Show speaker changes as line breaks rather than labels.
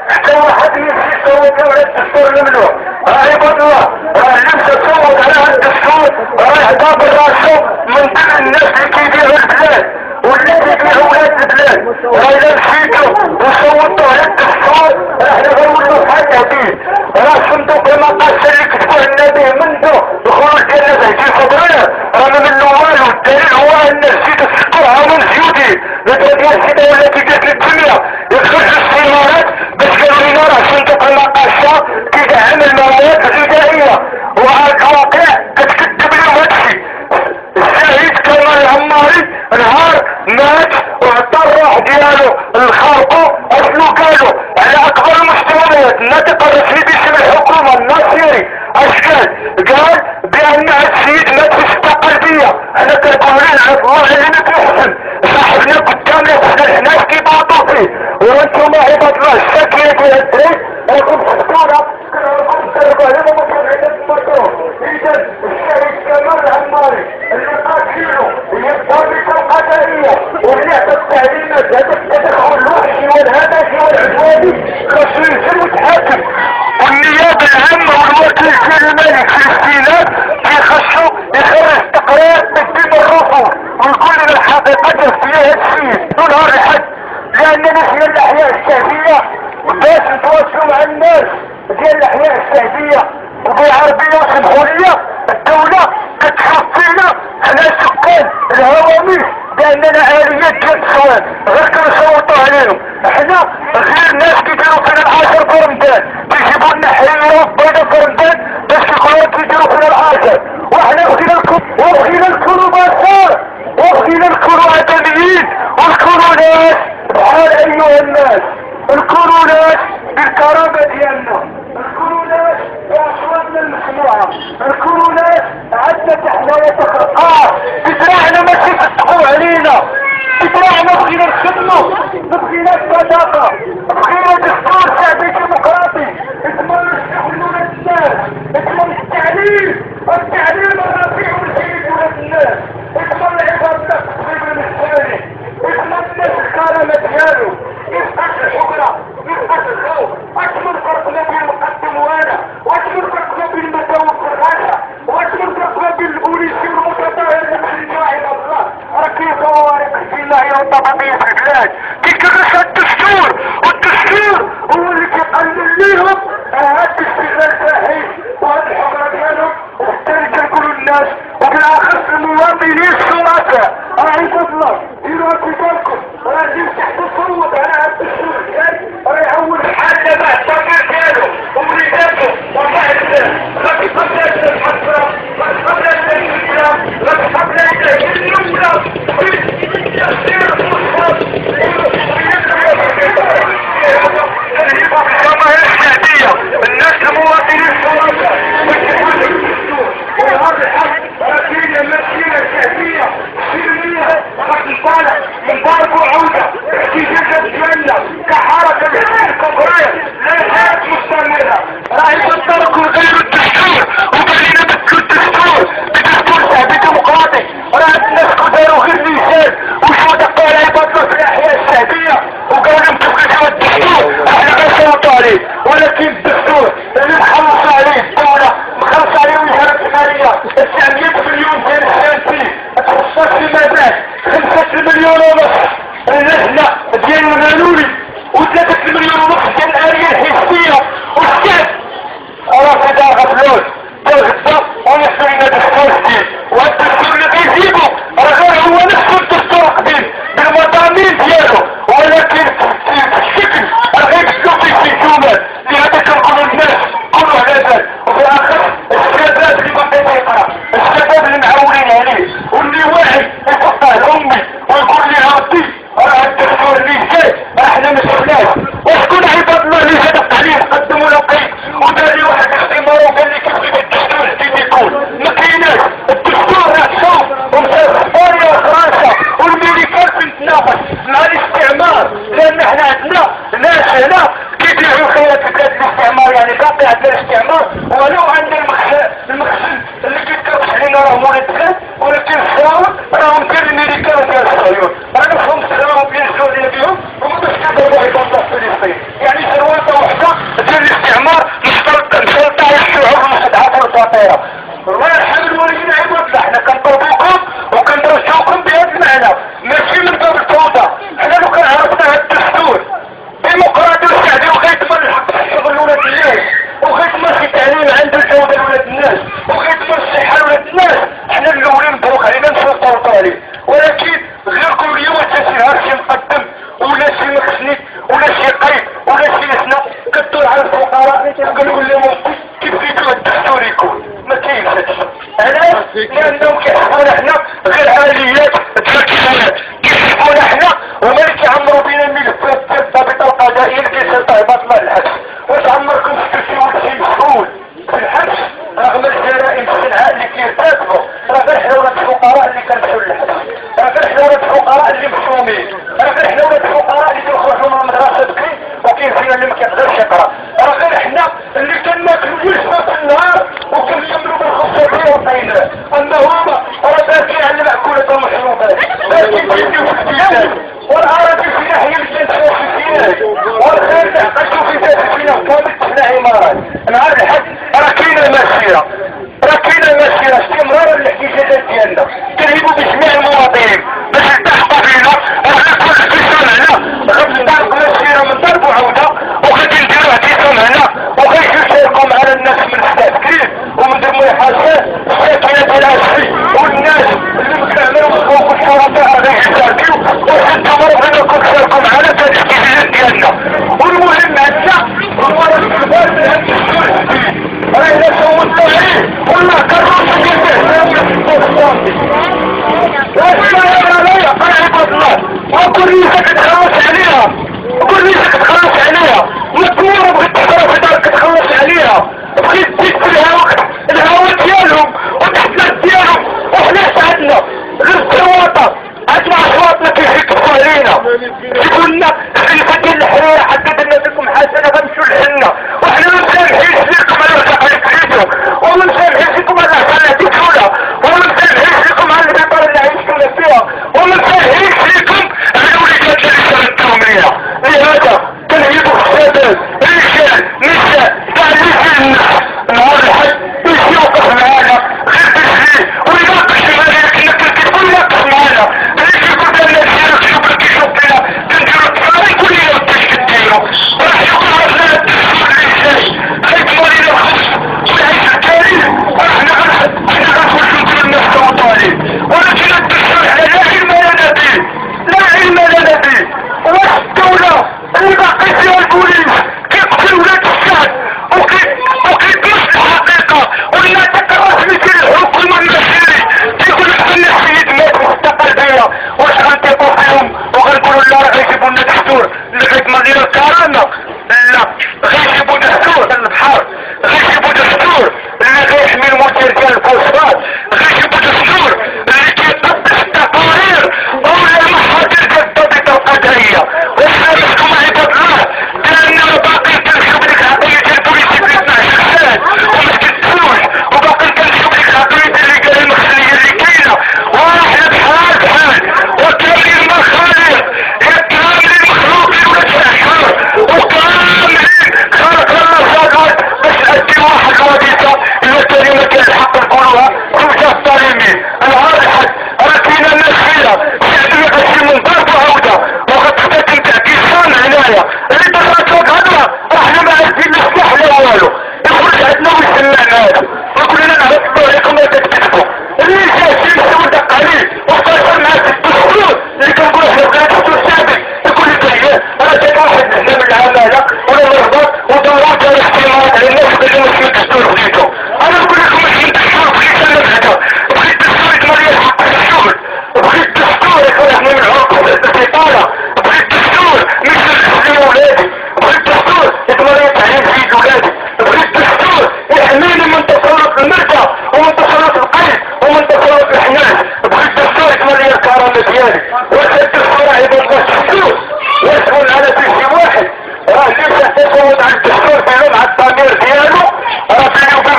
حتى واحد يمشي يصوت على الدستور الممنوع. عباد الله اللي تصوت على هذا الدستور راه يعتبر راسو من ضمن الناس اللي كيبيعوا البلاد واللي كيبيعوا ولاد البلاد. راه الا مشيتوا وصوتوا على الدستور راه غنولوا بحال التهديد. راه صندوق المقاصه اللي كتبوا لنا به منذ الخروج ديالنا بهدي الفضائيه راه ما منه والو. الدليل هو ان زيد السكر من زيودي لدرجه السيده والتي جات للدنيا يخرج الاستثمارات باش قالوا لنا راه صندوق المقاصه كيدعم المواد الغذائيه وعلى الواقع كتكذب لهم هادشي. الشهيد كمال العماري نهار مات وعطى الروح ديالو الخارقو اشنو قالوا على اكبر المستويات الناطق الرسمي باسم الحكومه الناصري اش قال بان هاد السيد مات في سكتة قلبيه. انا كنقول على الله اللي نتحسن صاحبنا قدامنا وحنا الحناش كيباطوا فيه وانتم عباد الله الساكنه ديال الدريس راكم حسكونا كنعرفوا تدربوا عليهم ومكان الموضوع. اذا الشهيد كمال العماري اللي قاتلينه يبقى القضائيه واللي عطى التعليمات هذا التدخل الوحشي والهمجي والعدواني خاصو ينزل ويتحاكم. والنيابه العامه والوكيل ديال الملك في الاستئناف كيخصو يخرج تقرير تقديم الرفض ويقول لنا الحقيقه ديال هذا الشيء طول نهار الحد لاننا في الاحياء الشعبيه باش نتواصلوا مع الناس ديال الاحياء الشعبيه وبالعربيه وسمحوليه الدوله كتشوف فينا حنا سكان الهوامش باننا اليات ديال التصويت غير كنصوتوا عليهم. حنا غير ناس كيديروا فينا العاشر في رمضان كيجيبوا لنا حلوه بيضه في رمضان باش كيقولوا كيديروا فينا العاشر وحنا بغينا نكونوا بشر وبغينا نكونوا ادميين ونكونوا ناس بحال ايها الناس نكونوا ناس بالكرامه ديالنا نكونوا ناس باصواتنا المسموعه نكونوا ناس عندنا تحليه خلقات بزرعنا ماشي تصدقوا علينا بزرعنا بغينا نخدموا بغينا الصداقه بغينا دستور شعبي ديمقراطي يضمن الشغل ولاد الناس يضمن التعليم الرفيع والجيد ولاد الناس يضمن العباده التقريب المحتاج يضمن الناس الكرامه ديالو يفقد الحجره يفقد الخوف. اكبر فرق ما بين المقدم وانا واكبر فرق ما بين المداوم والرجا واكبر فرق ما بين البوليسي والمتظاهر المحلي يا الله راه كاين فوارق اجتماعيه وطبقيه في البلاد كيكرس الدستور والدستور هو اللي كيقلل ليهم هاد الاستغلال فاحش وهاد الحجره ديالهم وبالتالي كنقولوا للناس وبالاخص المواطنين الشرفاء عباد الله ديروا بالكم راه اللي تحت الصوت على هاد الدستور الجاي راه يعول الحال دابا التغيير ديالو ووليداتو وصاحب غادي قبل الحسره غادي قبل الاسلام غادي قبل اليوم تأثير الصحة الجماهير الشعبية الناس المواطنين الشرفاء وهذا الحق ركينة مسيرة شعبية سلمية راح نطالع مبارك وعودة احتجاجات ديالنا كحركة الحزب الكبرية لا زالت مستمرة راح يبطلوا غير الدستور وبغينا بدلوا الدستور بدستور شعبي ديمقراطي راه الناس داروا غير ميزان وشهداء قال عباد الله في الاحياء الشعبية وقالوا لهم تبغيوا الدستور احنا غنصوتوا عليه ولكن الدستور اللي مخلص عليه الدولة مخلص عليه وزارة المالية 900 مليون ديال السنتين تخصص فيما بعد 5 مليون ونص اللجنة ديال المالولي و3 مليون ونص ديال الآلية الحزبية والشعب راه كدا غفلوس ديال غدا ويصل لنا دستور جديد والدستور اللي كيجيبو راه غير هو نفس الدستور القديم بالمضامين ديالو ولكن في الشكل غيبدلو فيه شي جمل لهذا كنقولوا للناس كونوا على بال. وفي الاخر الشباب اللي باقي يقرا الشباب اللي معولين عليه واللي واعي يفقه امي ويقول لي ربي راه الدستور اللي جاي احنا ما شفناش وشكون عباد الله اللي صدق عليه قدموا له قيد ودار لي واحد الاختبار وقال لي كيف الدستور الجديد يكون ما كايناش الدستور راه شوف ومشى اسبانيا وفرنسا والميريكان بنتناقش مع الاستعمار لان احنا عندنا ناس هنا كيبيعوا خيرات في بلاد الاستعمار يعني باقي عندنا الاستعمار ولو عندنا المخزن اللي كيتكرش علينا راه مول الدخل ولكن الشراوط راهم ديال الميريكان وديال الصهيون راه نفسهم الشراوط اللي ينزلوا علينا بهم وما باش كيضربوا عباد الله في فلسطين يعني شروطه الصغيره. الله يرحم الوالدين عباد، حنا كنطلبوكم وكنرجوكم بهذا المعنى، ماشي من باب الفوضى. حنا لو كان عرفنا هذا الدستور ديمقراطي وشعبي وغيضمن الحق في الشغل لولاد الناس، وغيضمن شي تعليم عند الجوده لولاد الناس، وغيضمن الصحه لولاد الناس، حنا الاولين مبروك علينا نسلطوا عليه. ولكن غيركم اليوم تسير شي مقدم ولا شي مخنيك ولا شي قيد ولا شي حنا كدور على الفقراء كنقول لهم كيف بغيتو الدستور يكون. ما كاينش هادشي. علاش؟ لانهم كيحسبونا حنا غير اليات ديال الكيانات، كيحسبونا حنا هما اللي كيعمروا بينا الملفات ديال الضابط القضائي اللي كيسلط عباد الله الحبس. واش عمركم شفتوا شي واحد شي مسؤول في الحبس رغم الجرائم الشنعاء اللي كيرتكبوا؟ راه غير حنا ولاد الفقراء اللي كنمشيو للحبس، راه غير حنا ولاد الفقراء اللي محرومين، راه غير حنا ولاد الفقراء اللي كنخرجوا من المدرسه بكري وكاين فينا اللي ما كيقدرش يقرا، راه غير حنا اللي كناكلوا وجبه في النهار وكنكملوا بالخبز وطيناه. اما هما راه باقيين على المأكولات والمشروبات، باقيين كيديروا في البلاد، والاراضي فينا هي اللي كنتشوف في البلاد، والخير تعقدوا في ذات فينا كامل حنا عمارات. مع الحد راه كاينه مسيره، راه كاينه مسيره استمرار الاحتجاجات ديالنا، كنهيبوا بجميع المواطنين باش يلتحقوا بينا. وحنا كل اعتصام هنا غنطلق مسيره من ضرب وعوده، وغادي نديروا اعتصام هنا وغيجيو يشاركوا معنا الناس من التفكير ومن المحاسبات الساكنه ديال العشري، والناس اللي مكتعملوا بحقوق الشرطاء غيشاركوا، وحتى بغيناكم تشاركوا معنا في الاحتجاجات ديالنا. والمهم عندنا هو الاستقبال من هذا الدستور الجديد. راه الا صوتنا عليه والله كنروحوا عباد الله وكل ريسه كتخلص عليها، وكل ريسه كتخلص عليها، مدينه بغيت تحضر في دارك كتخلص عليها، بغيت تزيد في الهواء ديالهم والتحديات ديالهم. وحنا ساعدنا غير الصواتة عندنا اصواتنا كيحكموا علينا، جيبوا لنا الخليفه ديال الحريه حددنا لكم حسنه غنمشيو لحنا، وحنا ما مسامحينش لكم على الرقم كريتو، وما مسامحينش لكم على الحاله دي كلها، وما مسامحينش لكم على البطاله اللي عايشين فيها، وما مسامحينش لكم على الوليدات اللي شردتهم لينا. لهذا كنهيبوا الشباب رجال نساء كاع اللي في الناس نهار الحد يجي يوقف معانا غير بالليل ويناقش معانا، كنا كنكتبوا يناقش معانا اللي كيقول لنا ديالك شوف كيشوف فينا كنديروا الطفل كل يوم باش كديروا، وراه يقول لنا الدستور اللي جاي غيكبر لنا الخبز والعيش الكريم، وحنا غنخرجوا نقولوا الناس صوتوا عليه. ولكن الدستور لا علم لنا به، لا علم لنا به. واش الدولة اللي باقي فيها البوليس كيقتل ولاد الشعب وكيدوس الحقيقة والناطق الرسمي ديال الحكومة المسيري كيقول لك ان السيد مات واستقل بيا، واش غنطيقوا فيهم وغنقولوا لا راه غيجيبوا لنا دستور اللي غيضمن لنا الكرامة؟ لا، غيجيبوا دستور البحر، غيجيبوا دستور اللي غيحمي المدير ديال الفوسفات، غيجيبوا دستور اللي كيطبق التقارير ولا المحاضر ديال الضابطة القضائية. وحنا لكم عباد الله لاننا باقيين كنمشيو بديك العقلية ديال البوليسي ديال 12 سنة وما كتسوش، وباقيين كنمشيو بديك العقلية ديال الرجال المخزنية اللي كاينة، وحنا بحال وكاملين المخالق كاملين المخلوقين ولاد الاشهر وكاملين خلق الله صادق باش نقدم واحد الوظيفة اللي الكلمة ديال الحق نقولوها رمشة الظالمين. نهار الحد راه كاينة ناس فينا شعبية غتجي من ضرب وعودة وغتخدم تعكيسان هنايا اللي درات لك هضرة احنا ما عارفين لا سلاح لا والو، يخرج عندنا ويسمعنا هذا ويقول لنا نهبطوا عليكم ما تكتبوا اللي جا شي مسؤول دق عليه واختار معاه الدستور اللي كنقول احنا بغينا دستور شعبي يقول لك ايه راه جاك واحد هنا من العمالة ولا مرضات ودورات على الاحتمالات على الناس وقال لهم شنو الدستور بغيتو. انا نقول لكم شنو الدستور بغيت انا بغيتها، بغيت الدستور يتمر لي الحق في الشغل، بغيت الدستور يخرجني من العرق والبطالة، بغيت الدستور مثل تسليم ولادي، بغيت الدستور يتمر لي تعليم جيد ولادي، بغيت الدستور يحميني من تسلط المرضى ومن تسلط القيد ومن تسلط الحنان، بغيت الدستور يتمر لي الكرامة ديالي. واش الدستور عباد الله الدستور يسهل على شي واحد راه اللي يحتاج يصوت على الدستور ديالو مع الضمير ديالو راه بيني وبين